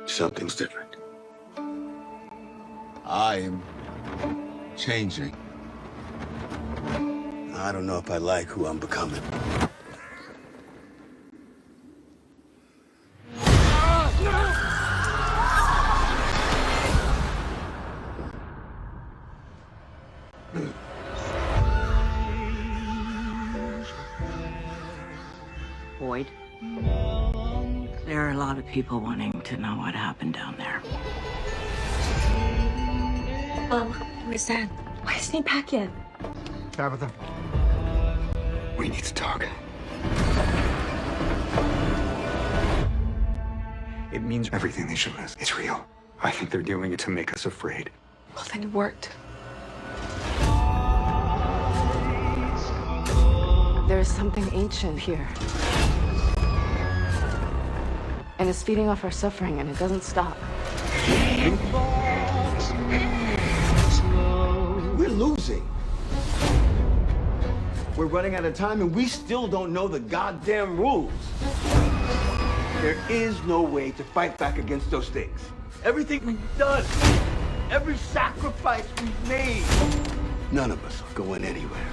Something's different. I'm changing. I don't know if I like who I'm becoming. Boyd, there are a lot of people wanting to know what happened down there. Mom, where's Dad? Why isn't he back yet? Tabitha, we need to talk. It means everything they showed us. It's real. I think they're doing it to make us afraid. Well, then it worked. There is something ancient here. And it's feeding off our suffering, and it doesn't stop. We're losing. We're running out of time, and we still don't know the goddamn rules. There is no way to fight back against those things. Everything we've done, every sacrifice we've made, none of us are going anywhere.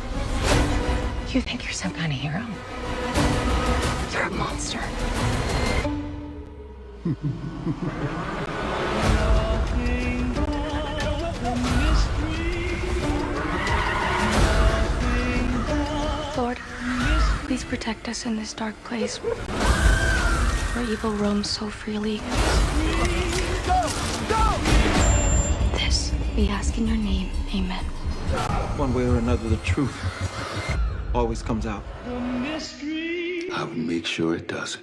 You think you're some kind of hero? You're a monster. Lord, please protect us in this dark place where evil roams so freely. This we ask in your name. Amen. One way or another, the truth always comes out. I would make sure it doesn't.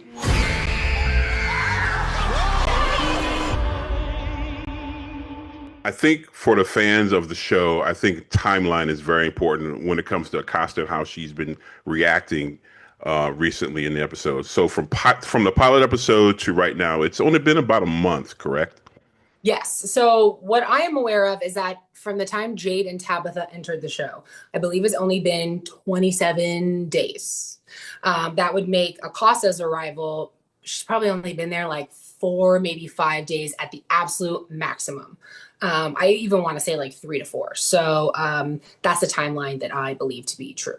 I think for the fans of the show, I think timeline is very important when it comes to Acosta and how she's been reacting recently in the episode. So from the pilot episode to right now, it's only been about a month, correct? Yes. So what I am aware of is that from the time Jade and Tabitha entered the show, I believe it's only been 27 days. That would make Acosta's arrival, she's probably only been there like 4, maybe 5 days at the absolute maximum. I even want to say like 3 to 4. So that's the timeline that I believe to be true.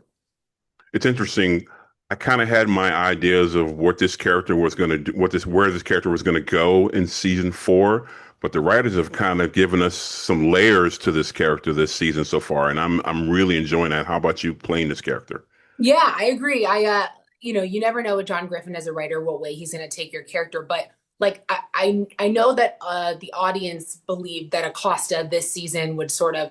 It's interesting. I kind of had my ideas of what this character was going to do, where this character was going to go in season 4. But the writers have kind of given us some layers to this character this season so far, and I'm really enjoying that. How about you playing this character? Yeah, I agree. You never know with John Griffin as a writer what way he's going to take your character, but like I know that the audience believed that Acosta this season would sort of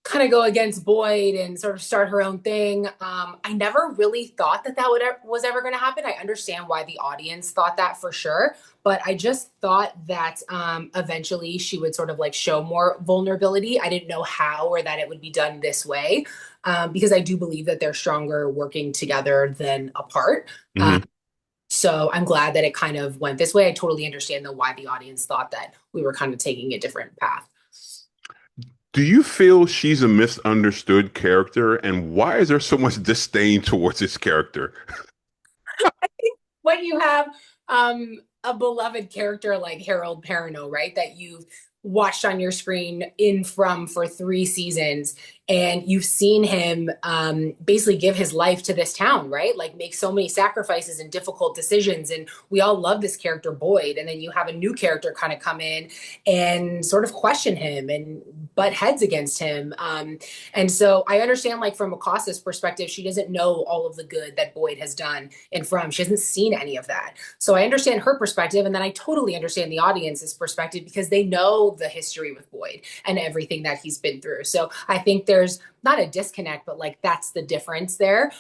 kind of go against Boyd and sort of start her own thing. I never really thought that was ever going to happen. I understand why the audience thought that for sure, but I just thought that eventually she would sort of like show more vulnerability. I didn't know how or that it would be done this way because I do believe that they're stronger working together than apart. Mm-hmm. So I'm glad that it kind of went this way. I totally understand though why the audience thought that we were kind of taking a different path. Do you feel she's a misunderstood character, and why is there so much disdain towards this character? I think when you have a beloved character like Harold Perrineau, right, that you've watched on your screen for 3 seasons, and you've seen him basically give his life to this town, right? Like make so many sacrifices and difficult decisions. And we all love this character, Boyd. And then you have a new character kind of come in and sort of question him and butt heads against him. And so I understand, like from Acosta's perspective, she doesn't know all of the good that Boyd has done she hasn't seen any of that. So I understand her perspective. And then I totally understand the audience's perspective because they know the history with Boyd and everything that he's been through. So I think there's not a disconnect, but like that's the difference there,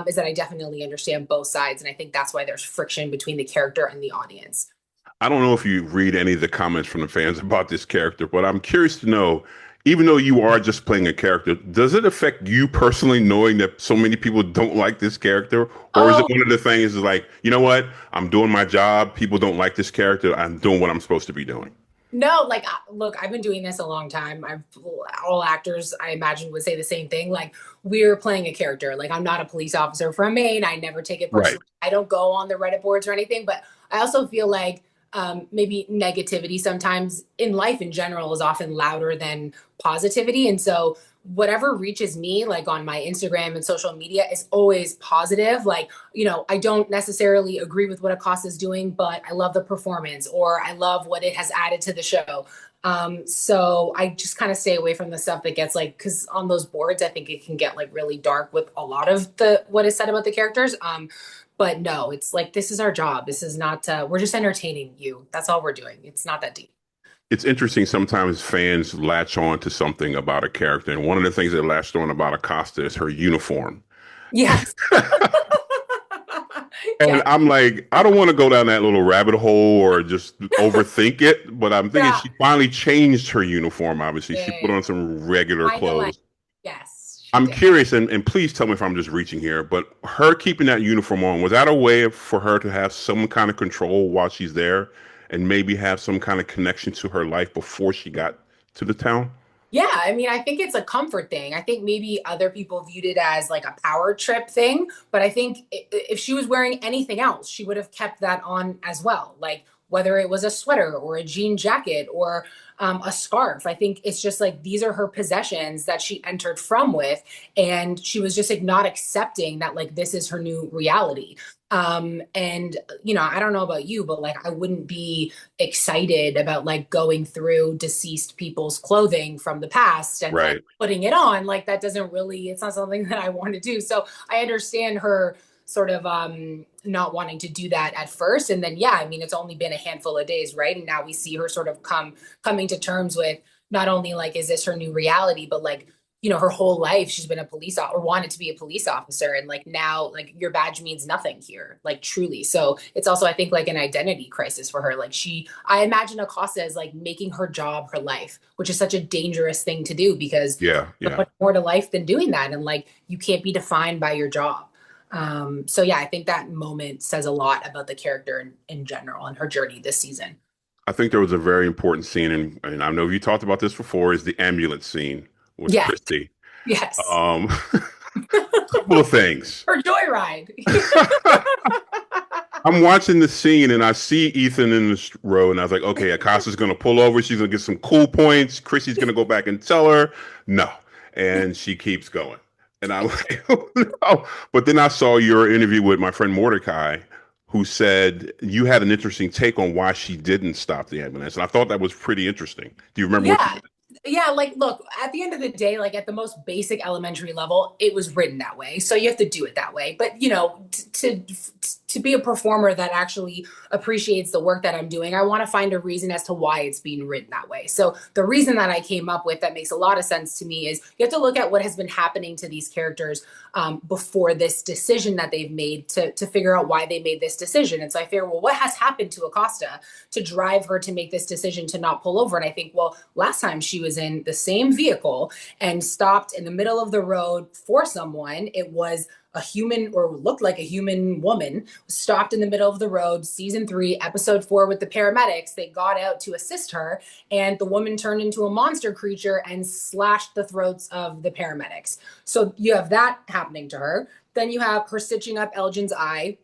is that I definitely understand both sides. And I think that's why there's friction between the character and the audience. I don't know if you read any of the comments from the fans about this character, but I'm curious to know, even though you are just playing a character, does it affect you personally knowing that so many people don't like this character? Or is it one of the things is like, you know what? I'm doing my job. People don't like this character. I'm doing what I'm supposed to be doing. No, like, look, I've been doing this a long time. All actors, I imagine, would say the same thing. Like, we're playing a character. Like, I'm not a police officer from Maine. I never take it Right. personally. I don't go on the Reddit boards or anything. But I also feel like maybe negativity sometimes in life in general is often louder than positivity. And so, whatever reaches me, like on my Instagram and social media, is always positive. Like, I don't necessarily agree with what Acosta is doing, but I love the performance or I love what it has added to the show. So I just kind of stay away from the stuff that gets like, because on those boards, I think it can get like really dark with a lot of the what is said about the characters. But no, it's like this is our job. This is not. We're just entertaining you. That's all we're doing. It's not that deep. It's interesting. Sometimes fans latch on to something about a character, and one of the things that latched on about Acosta is her uniform. Yes. And Yeah. I'm like, I don't want to go down that little rabbit hole or just overthink it, but I'm thinking Yeah. she finally changed her uniform. Obviously, she put Yeah. on some regular Kind of like, clothes. yes, she I'm did. curious, and please tell me if I'm just reaching here, but her keeping that uniform on, was that a way for her to have some kind of control while she's there and maybe have some kind of connection to her life before she got to the town? Yeah, I mean, I think it's a comfort thing. I think maybe other people viewed it as like a power trip thing, but I think if she was wearing anything else, she would have kept that on as well. Like whether it was a sweater or a jean jacket or a scarf. I think it's just like these are her possessions that she entered from with, and she was just like not accepting that like this is her new reality. And I don't know about you, but like I wouldn't be excited about like going through deceased people's clothing from the past and like Right. putting it on. Like that doesn't really, it's not something that I want to do. So I understand her sort of not wanting to do that at first. And then yeah, I mean it's only been a handful of days, right? And now we see her sort of coming to terms with not only like is this her new reality, but like her whole life she's been a police or wanted to be a police officer, and like now like your badge means nothing here, like truly. So it's also I think like an identity crisis for her. Like I imagine Acosta is like making her job her life, which is such a dangerous thing to do because Yeah. there's Yeah. much more to life than doing that, and like you can't be defined by your job. So yeah, I think that moment says a lot about the character in general and her journey this season. I think there was a very important scene, and I know you talked about this before, is the ambulance scene with Yes. Christy. Yes. Couple of things. Her joyride. I'm watching the scene and I see Ethan in the row, and I was like, okay, Acosta's going to pull over. She's going to get some cool points. Chrissy's going to go back and tell her no. And she keeps going. And I'm like, oh, no. But then I saw your interview with my friend Mordecai, who said you had an interesting take on why she didn't stop the ambulance. And I thought that was pretty interesting. Do you remember what you Yeah. said? Yeah, like look, at the end of the day, like at the most basic elementary level, it was written that way. So you have to do it that way. But to be a performer that actually appreciates the work that I'm doing, I want to find a reason as to why it's being written that way. So the reason that I came up with that makes a lot of sense to me is you have to look at what has been happening to these characters before this decision that they've made to figure out why they made this decision. And so I figure, well, what has happened to Acosta to drive her to make this decision to not pull over? And I think, well, last time she was in the same vehicle and stopped in the middle of the road for someone, it was a human or looked like a human woman stopped in the middle of the road. Season 3, episode 4 with the paramedics, they got out to assist her, and the woman turned into a monster creature and slashed the throats of the paramedics. So you have that happening to her. Then you have her stitching up Elgin's eye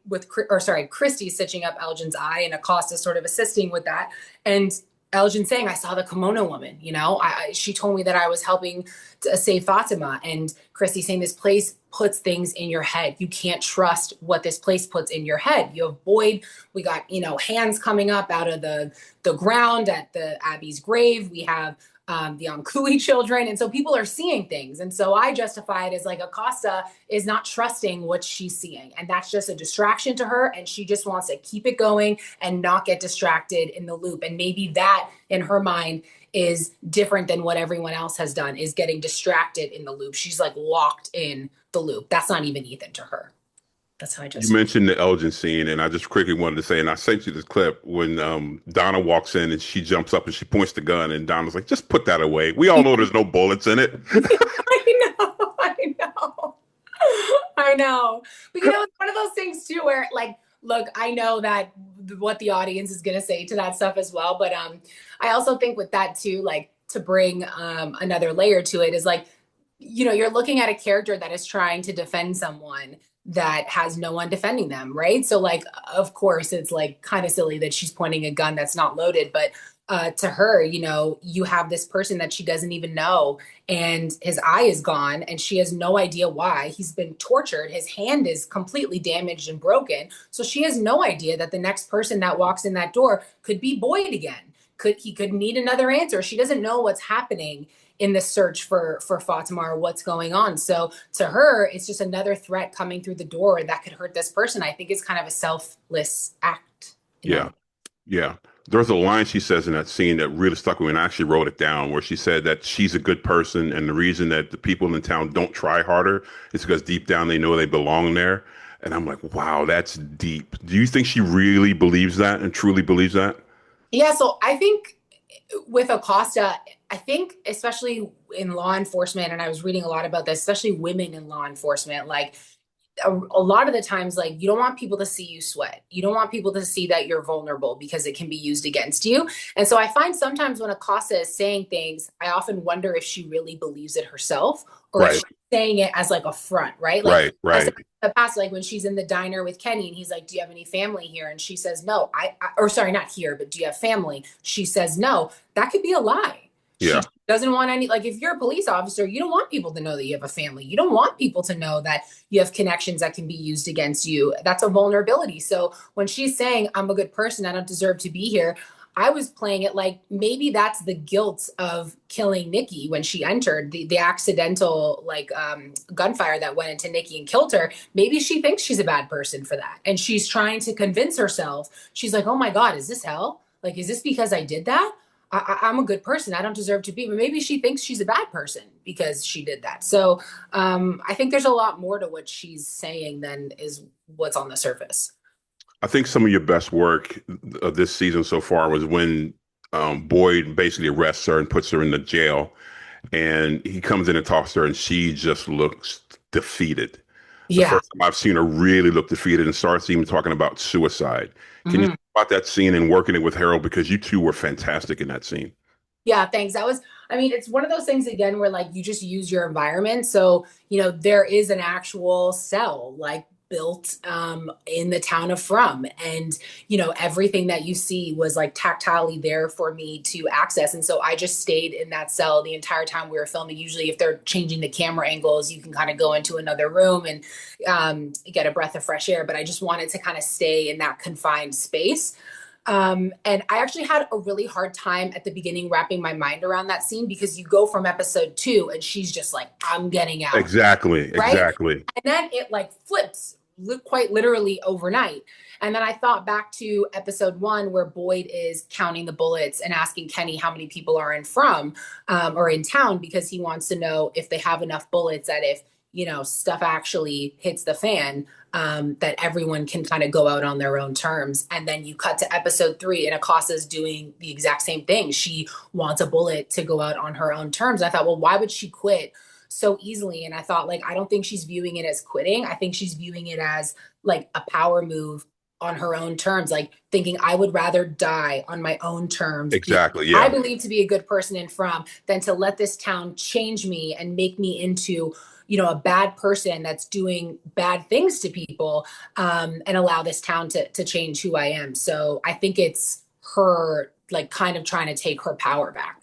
Christy stitching up Elgin's eye, and Acosta sort of assisting with that. And Elgin saying, I saw the kimono woman, she told me that I was helping to save Fatima. And Christy saying this place puts things in your head. You can't trust what this place puts in your head. You have Boyd. We got, hands coming up out of the ground at the Abby's grave. We have the Ankui children. And so people are seeing things. And so I justify it as like Acosta is not trusting what she's seeing. And that's just a distraction to her. And she just wants to keep it going and not get distracted in the loop. And maybe that in her mind is different than what everyone else has done, is getting distracted in the loop. She's like locked in the loop. That's not even Ethan to her. That's how I just. You mentioned the Elgin scene, and I just quickly wanted to say, and I sent you this clip when Donna walks in and she jumps up and she points the gun, and Donna's like, "Just put that away. We all know there's no bullets in it." I know. But it's one of those things too, where like, look, I know that what the audience is going to say to that stuff as well. But I also think with that too, like to bring another layer to it is like, you're looking at a character that is trying to defend someone that has no one defending them, right? So like, of course, it's like kind of silly that she's pointing a gun that's not loaded, but to her, you have this person that she doesn't even know, and his eye is gone, and she has no idea why. He's been tortured. His hand is completely damaged and broken. So she has no idea that the next person that walks in that door could be Boyd again. He could need another answer. She doesn't know what's happening in the search for Fatima or what's going on. So to her, it's just another threat coming through the door that could hurt this person. I think it's kind of a selfless act. Yeah. Yeah. There's a line she says in that scene that really stuck with me, and I actually wrote it down, where she said that she's a good person, and the reason that the people in town don't try harder is because deep down they know they belong there. And I'm like, wow, that's deep. Do you think she really believes that and truly believes that? Yeah, so I think with Acosta, I think especially in law enforcement, and I was reading a lot about this, especially women in law enforcement, like a lot of the times, like, you don't want people to see you sweat. You don't want people to see that you're vulnerable because it can be used against you. And so I find sometimes when Acosta is saying things, I often wonder if she really believes it herself, or if she's saying it as like a front, right? Like, right. In the past, like when she's in the diner with Kenny and he's like, do you have any family here? And she says, no, or sorry, not here, but do you have family? She says, no. That could be a lie. Yeah. She doesn't want any, like, if you're a police officer, you don't want people to know that you have a family. You don't want people to know that you have connections that can be used against you. That's a vulnerability. So when she's saying, I'm a good person, I don't deserve to be here, I was playing it like maybe that's the guilt of killing Nikki when she entered the accidental like gunfire that went into Nikki and killed her. Maybe she thinks she's a bad person for that. And she's trying to convince herself. She's like, oh my God, is this hell? Like, is this because I did that? I'm a good person. I don't deserve to be. But maybe she thinks she's a bad person because she did that. So I think there's a lot more to what she's saying than is what's on the surface. I think some of your best work of this season so far was when Boyd basically arrests her and puts her in the jail. And he comes in and talks to her, and she just looks defeated. The first time I've seen her really look defeated, and starts even talking about suicide. Can you talk about that scene and working it with Harold? Because you two were fantastic in that scene. Yeah, thanks. It's one of those things again where like you just use your environment. So, there is an actual cell like built in the town of From, and everything that you see was like tactilely there for me to access. And so I just stayed in that cell the entire time we were filming. Usually if they're changing the camera angles, you can kind of go into another room and get a breath of fresh air, but I just wanted to kind of stay in that confined space. And I actually had a really hard time at the beginning wrapping my mind around that scene, because you go from episode 2 and she's just like, I'm getting out. Exactly. And then it like flips quite literally overnight. And then I thought back to episode 1 where Boyd is counting the bullets and asking Kenny how many people are in From or in town, because he wants to know if they have enough bullets that if, stuff actually hits the fan, that everyone can kind of go out on their own terms. And then you cut to episode 3 and Acosta's doing the exact same thing. She wants a bullet to go out on her own terms. I thought, well, why would she quit so easily? And I thought, like, I don't think she's viewing it as quitting. I think she's viewing it as like a power move on her own terms, like thinking I would rather die on my own terms. Exactly. Yeah. I believe to be a good person in From than to let this town change me and make me into, a bad person that's doing bad things to people, and allow this town to change who I am. So I think it's her like kind of trying to take her power back.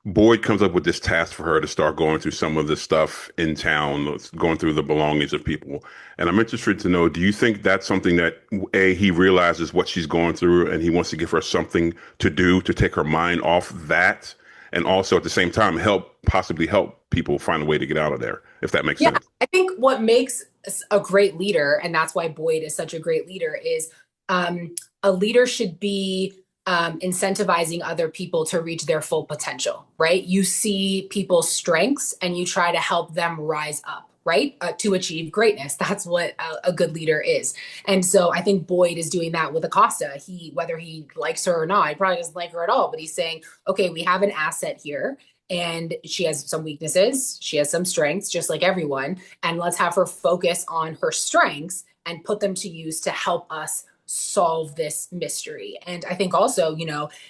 Boyd comes up with this task for her to start going through some of the stuff in town, going through the belongings of people. And I'm interested to know, do you think that's something that, A, he realizes what she's going through and he wants to give her something to do to take her mind off that, and also at the same time possibly help people find a way to get out of there, if that makes sense? I think what makes a great leader, and that's why Boyd is such a great leader, is a leader should be incentivizing other people to reach their full potential, right? You see people's strengths and you try to help them rise up, right? To achieve greatness. That's what a good leader is. And so I think Boyd is doing that with Acosta. Whether he likes her or not, he probably doesn't like her at all, but he's saying, okay, we have an asset here and she has some weaknesses. She has some strengths, just like everyone. And let's have her focus on her strengths and put them to use to help us solve this mystery. And I think also,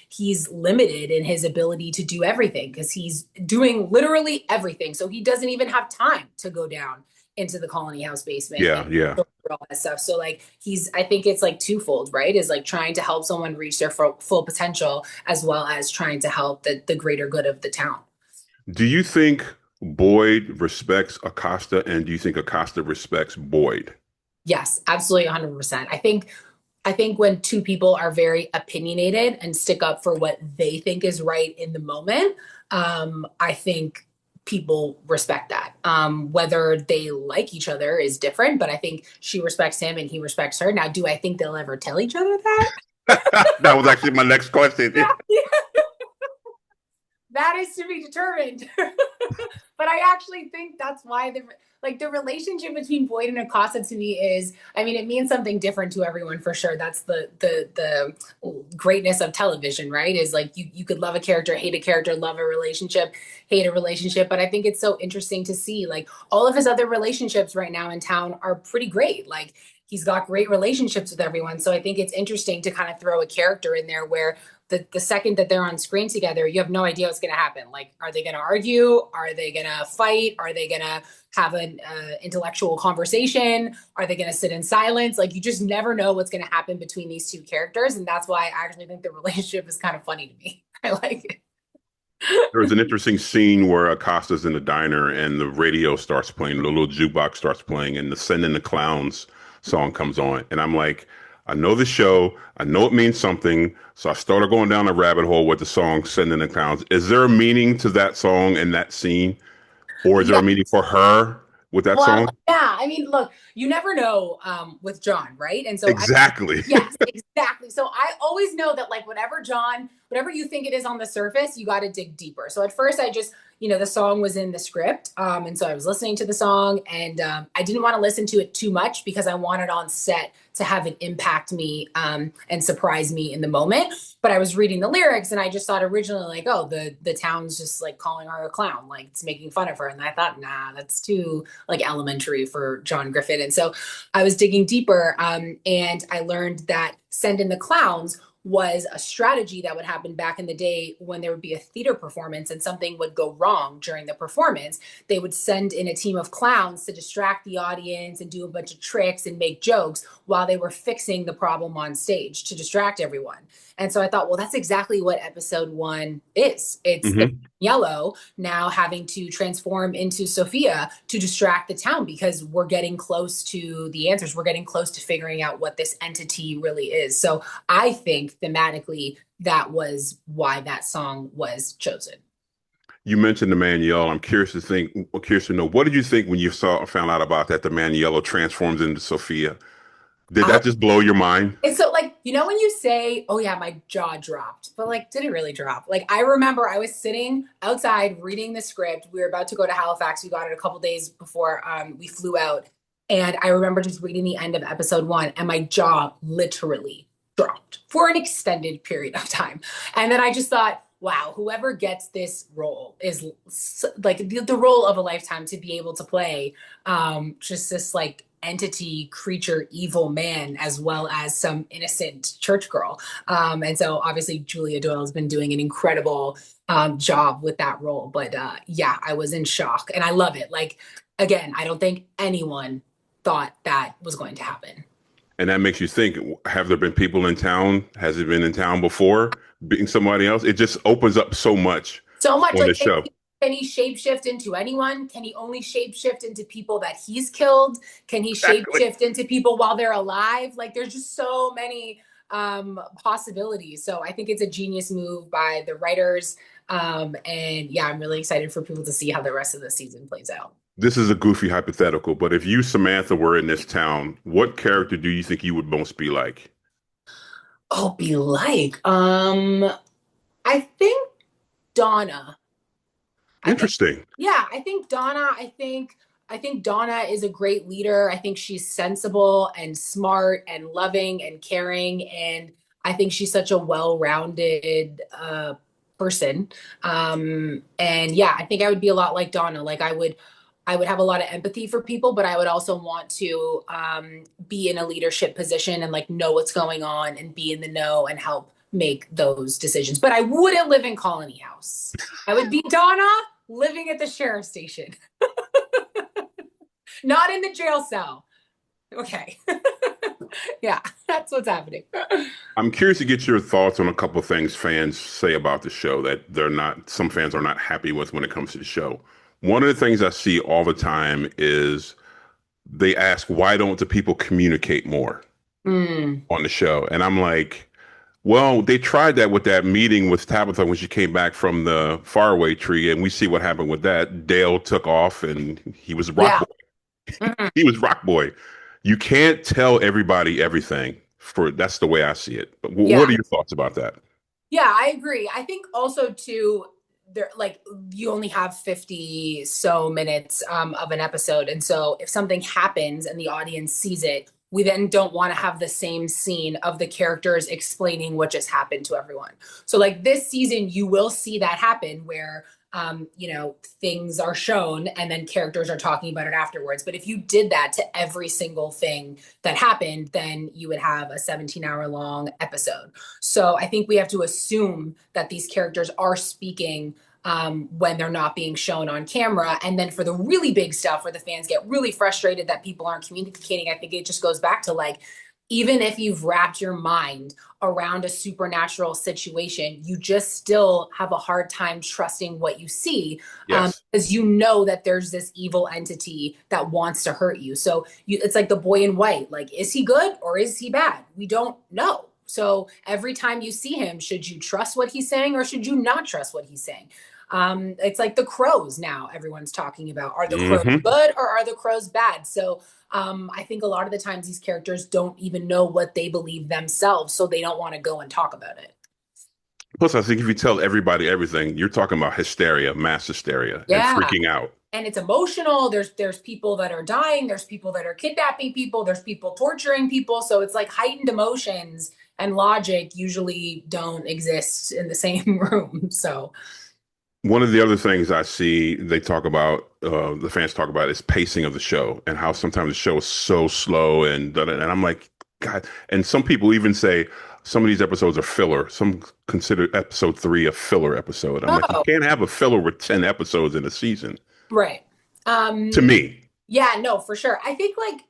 he's limited in his ability to do everything because he's doing literally everything. So he doesn't even have time to go down into the Colony House basement Yeah, and yeah. all that stuff. So like I think it's like twofold, right? Is like trying to help someone reach their full potential as well as trying to help the greater good of the town. Do you think Boyd respects Acosta, and do you think Acosta respects Boyd? Yes, absolutely 100%. I think when two people are very opinionated and stick up for what they think is right in the moment, I think people respect that. Whether they like each other is different, but I think she respects him and he respects her. Now, do I think they'll ever tell each other that? That was actually my next question. Yeah. That is to be determined. But I actually think that's why the relationship between Boyd and Acosta to me is, I mean, it means something different to everyone for sure. That's the greatness of television, right? Is like you could love a character, hate a character, love a relationship, hate a relationship. But I think it's so interesting to see like all of his other relationships right now in town are pretty great. Like he's got great relationships with everyone. So I think it's interesting to kind of throw a character in there where the second that they're on screen together, you have no idea what's going to happen. Like, are they going to argue? Are they going to fight? Are they going to have an intellectual conversation? Are they going to sit in silence? Like, you just never know what's going to happen between these two characters. And that's why I actually think the relationship is kind of funny to me. I like it. There was an interesting scene where Acosta's in the diner and the radio starts playing, the little jukebox starts playing, and the Send in the Clowns song comes on. And I'm like, I know the show. I know it means something. So I started going down a rabbit hole with the song Send in the Clowns. Is there a meaning to that song and that scene? Or is there a meaning for her with that song? Yeah. I mean, look, you never know with John, right? And so exactly. Yes, exactly. So I always know that like whatever you think it is on the surface, you got to dig deeper. So at first I just, the song was in the script. And so I was listening to the song and I didn't want to listen to it too much because I wanted on set to have it impact me and surprise me in the moment. But I was reading the lyrics and I just thought originally like, oh, the town's just like calling her a clown, like it's making fun of her. And I thought, nah, that's too like elementary for John Griffin. And so I was digging deeper and I learned that Send in the Clowns was a strategy that would happen back in the day when there would be a theater performance and something would go wrong during the performance. They would send in a team of clowns to distract the audience and do a bunch of tricks and make jokes while they were fixing the problem on stage to distract everyone. And so I thought, well, that's exactly what episode 1 is. It's the Yellow now having to transform into Sophia to distract the town because we're getting close to the answers. We're getting close to figuring out what this entity really is. So I think thematically that was why that song was chosen. You mentioned the man yellow. I'm curious to know, what did you think when you found out about that? The man yellow transforms into Sophia. Did that just blow your mind? And so like, when you say, oh yeah, my jaw dropped, but like, did it really drop? Like, I remember I was sitting outside reading the script. We were about to go to Halifax. We got it a couple days before we flew out. And I remember just reading the end of episode 1 and my jaw literally dropped for an extended period of time. And then I just thought, wow, whoever gets this role is like the role of a lifetime to be able to play just this like entity, creature, evil man, as well as some innocent church girl. And so obviously Julia Doyle has been doing an incredible job with that role. But yeah, I was in shock and I love it. Like, again, I don't think anyone thought that was going to happen. And that makes you think, have there been people in town? Has it been in town before being somebody else? It just opens up so much. On like the show. Can he shapeshift into anyone? Can he only shapeshift into people that he's killed? Can he shapeshift into people while they're alive? Like there's just so many possibilities. So I think it's a genius move by the writers. And yeah, I'm really excited for people to see how the rest of the season plays out. This is a goofy hypothetical, but if you, Samantha, were in this town, what character do you think you would most be like? Oh, be like? I think Donna. Interesting. I think Donna. I think Donna is a great leader. I think she's sensible and smart and loving and caring, and I think she's such a well-rounded person. And yeah, I think I would be a lot like Donna. Like I I would have a lot of empathy for people, but I would also want to be in a leadership position and like know what's going on and be in the know and help make those decisions. But I wouldn't live in Colony House. I would be Donna living at the sheriff's station, not in the jail cell. Okay. Yeah, that's what's happening. I'm curious to get your thoughts on a couple of things fans say about the show that some fans are not happy with when it comes to the show. One of the things I see all the time is they ask, why don't the people communicate more on the show? And I'm like, well, they tried that with that meeting with Tabitha when she came back from the faraway tree, and we see what happened with that. Dale took off and he was rock boy. He was rock boy. You can't tell everybody everything. That's the way I see it. But what are your thoughts about that? Yeah, I agree. I think also too, there like you only have 50 so minutes of an episode. And so if something happens and the audience sees it, we then don't want to have the same scene of the characters explaining what just happened to everyone. So like this season, you will see that happen where things are shown and then characters are talking about it afterwards. But if you did that to every single thing that happened, then you would have a 17-hour long episode. So I think we have to assume that these characters are speaking when they're not being shown on camera. And then for the really big stuff where the fans get really frustrated that people aren't communicating, I think it just goes back to like, even if you've wrapped your mind around a supernatural situation, you just still have a hard time trusting what you see. Yes. Because you know that there's this evil entity that wants to hurt you. So it's like the boy in white. Like, is he good or is he bad? We don't know. So every time you see him, should you trust what he's saying or should you not trust what he's saying? It's like the crows now everyone's talking about. Are the crows good or are the crows bad? So I think a lot of the times these characters don't even know what they believe themselves, so they don't want to go and talk about it. Plus, I think if you tell everybody everything, you're talking about hysteria, mass hysteria, and freaking out. And it's emotional. There's people that are dying. There's people that are kidnapping people. There's people torturing people. So it's like heightened emotions and logic usually don't exist in the same room. So one of the other things I see they talk about, the fans talk about, is pacing of the show and how sometimes the show is so slow and I'm like, God. And some people even say some of these episodes are filler. Some consider episode 3 a filler episode. I'm like, you can't have a filler with 10 episodes in a season. Right. To me. Yeah, no, for sure. I think like,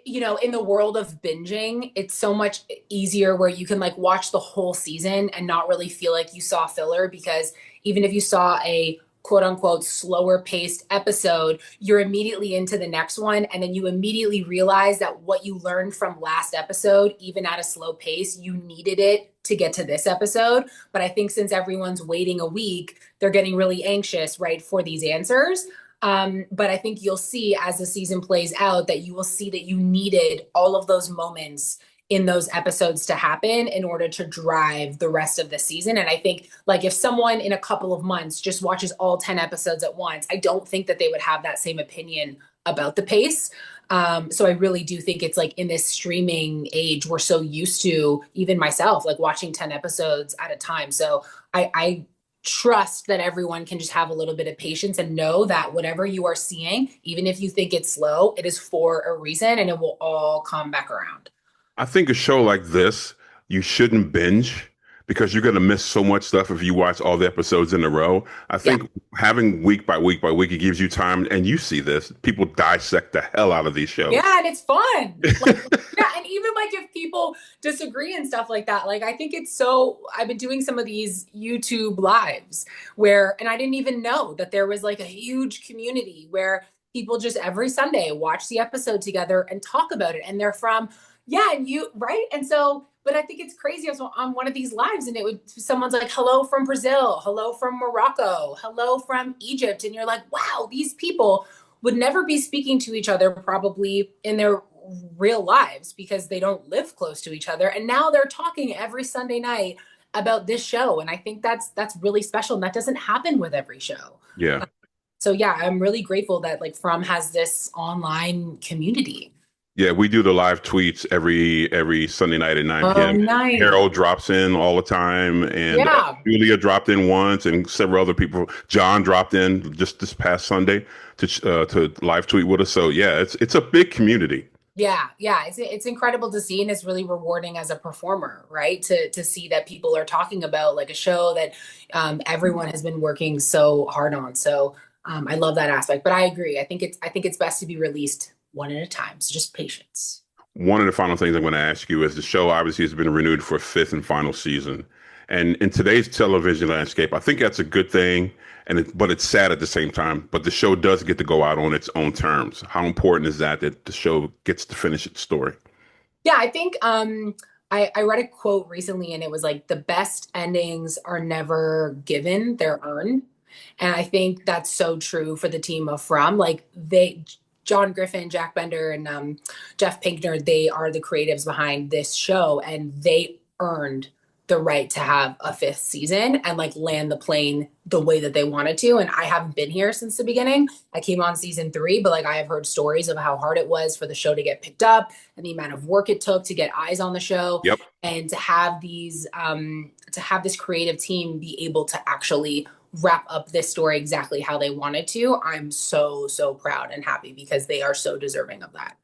in the world of binging, it's so much easier where you can like watch the whole season and not really feel like you saw filler, because even if you saw a quote unquote slower paced episode, you're immediately into the next one. And then you immediately realize that what you learned from last episode, even at a slow pace, you needed it to get to this episode. But I think since everyone's waiting a week, they're getting really anxious, right, for these answers. But I think you'll see as the season plays out that you will see that you needed all of those moments in those episodes to happen in order to drive the rest of the season. And I think like if someone in a couple of months just watches all 10 episodes at once, I don't think that they would have that same opinion about the pace. So I really do think it's like in this streaming age, we're so used to, even myself, like watching 10 episodes at a time. So I trust that everyone can just have a little bit of patience and know that whatever you are seeing, even if you think it's slow, it is for a reason and it will all come back around. I think a show like this, you shouldn't binge because you're going to miss so much stuff if you watch all the episodes in a row. I think having week by week by week, it gives you time. And you see this, people dissect the hell out of these shows. Yeah, and it's fun. And even like if people disagree and stuff like that, like I think it's I've been doing some of these YouTube lives and I didn't even know that there was like a huge community where people just every Sunday watch the episode together and talk about it. And they're from, right? And so, but I think it's crazy. I was on one of these lives and someone's like, hello from Brazil, hello from Morocco, hello from Egypt. And you're like, wow, these people would never be speaking to each other probably in their real lives because they don't live close to each other. And now they're talking every Sunday night about this show. And I think that's really special. And that doesn't happen with every show. Yeah. So yeah, I'm really grateful that like From has this online community. Yeah, we do the live tweets every Sunday night at 9 Oh, p.m. nice. Harold drops in all the time, and Yeah. Julia dropped in once, and several other people. John dropped in just this past Sunday to live tweet with us. So yeah, it's a big community. Yeah, yeah, it's incredible to see, and it's really rewarding as a performer, right? To see that people are talking about like a show that everyone has been working so hard on. So I love that aspect. But I agree. I think it's best to be released one at a time. So just patience. One of the final things I'm going to ask you is the show obviously has been renewed for a fifth and final season. And in today's television landscape, I think that's a good thing, but it's sad at the same time. But the show does get to go out on its own terms. How important is that the show gets to finish its story? Yeah, I think I read a quote recently, and it was like the best endings are never given, they're earned. And I think that's so true for the team of From. Like John Griffin, Jack Bender, and Jeff Pinkner, they are the creatives behind this show, and they earned the right to have a fifth season and like land the plane the way that they wanted to. And I haven't been here since the beginning. I came on season 3, but like I have heard stories of how hard it was for the show to get picked up and the amount of work it took to get eyes on the show. Yep. And to have this creative team be able to actually wrap up this story exactly how they wanted to. I'm so, so proud and happy because they are so deserving of that.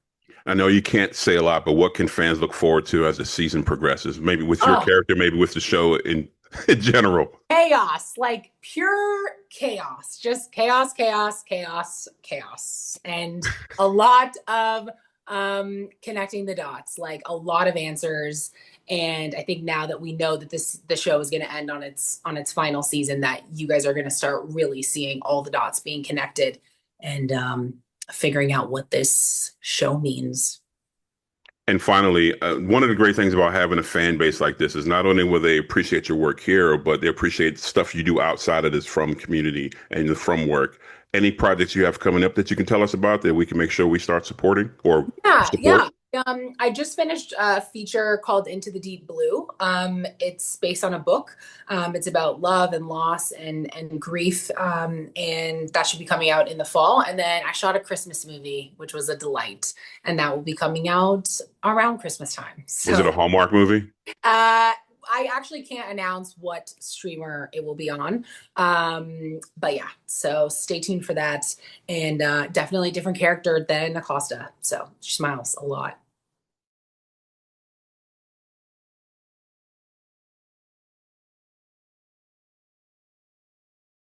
I know you can't say a lot, but what can fans look forward to as the season progresses? Maybe with your character, maybe with the show in general. Chaos, like pure chaos, just chaos, chaos, chaos, chaos, and a lot of connecting the dots, like a lot of answers. And I think now that we know that the show is going to end on its final season, that you guys are going to start really seeing all the dots being connected and figuring out what this show means. And finally, one of the great things about having a fan base like this is not only will they appreciate your work here, but they appreciate stuff you do outside of this From community and the From work. Any projects you have coming up that you can tell us about that we can make sure we start supporting or support? Yeah. I just finished a feature called Into the Deep Blue. It's based on a book. It's about love and loss and grief. And that should be coming out in the fall. And then I shot a Christmas movie, which was a delight. And that will be coming out around Christmas time. So, was it a Hallmark movie? I actually can't announce what streamer it will be on. But yeah, so stay tuned for that. And definitely a different character than Acosta. So she smiles a lot.